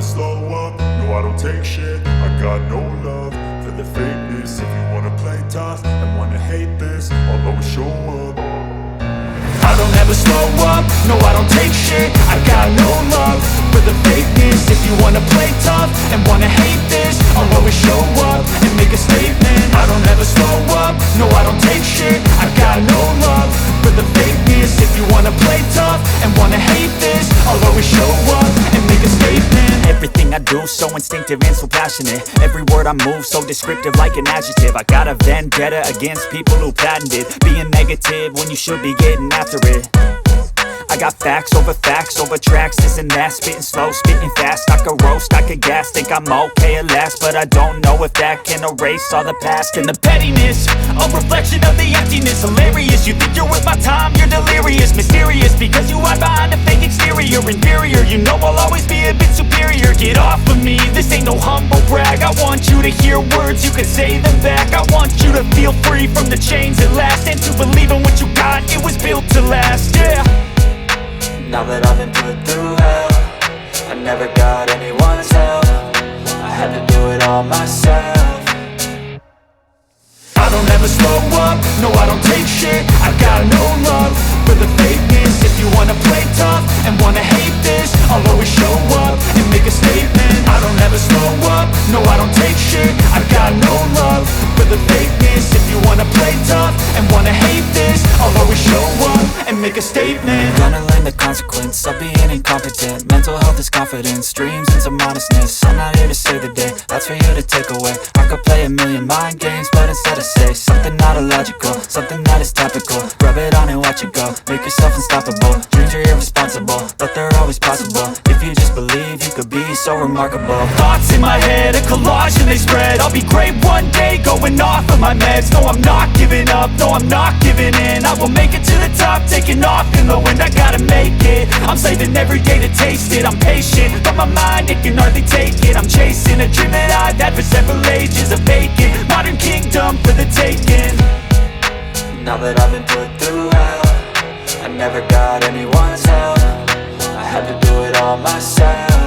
slow up, no I don't take shit. I got no love for the fakeness. If you wanna play tough and wanna hate this, I'll always show up. I don't ever slow up, no I don't take shit. I got no love for the fakeness. If you wanna play tough and wanna hate this, I'll always show up and make a statement. I don't ever slow up, no I don't take shit. I got no love for the fakeness. If you wanna play tough and wanna hate this, I'll always show up and make a statement. Everything I do so instinctive and so passionate. Every word I move so descriptive like an adjective. I got a vendetta against people who patented being negative when you should be getting after it. I got facts over tracks, this and that. Spitting slow, spitting fast, I could roast, I could gas. Think I'm okay at last, but I don't know if that can erase all the past. And the pettiness, a reflection of the emptiness. Hilarious, you think you're worth my time, you're delirious. Mysterious, because you hide behind a fake exterior. Inferior, you know I'll always be a bit superior. Get off of me, this ain't no humble brag. I want you to hear words, you can say them back. I want you to feel free from the chains at last, and to believe in what you got, it was built to last, yeah. Now that I've been put through hell, I never got anyone's help. I had to do it all myself. I don't ever slow up, no I don't take shit. I got no love for the fakeness. If you wanna play tough and wanna hate this, I'll always show up and make a statement. I don't ever slow up, no I don't take shit. I got no love for the fakeness. If you wanna play tough and wanna hate this, I'll always show up and make a statement. Gonna learn the consequence of being incompetent. Mental health is confidence, dreams and some honestness. I'm not here to save the day, that's for you to take away. I could play a million mind games, but instead I say something not illogical, something that is topical. Rub it on and watch it go, make yourself unstoppable. Dreams are irresponsible, but they're always possible. If you just believe, you could be so remarkable. Thoughts in my head, a collage and they spread. I'll be great one day, going off of my meds. No, I'm not giving up, no, I'm not giving in. I will make it to the top, taking off in the wind. I gotta make it, I'm saving every day to taste it. I'm patient, but my mind, it can hardly take it. I'm chasing a dream that I've had for several ages. A vacant, modern kingdom for the taking. Now that I've been put through hell, I never got anyone's help. I had to do it all myself.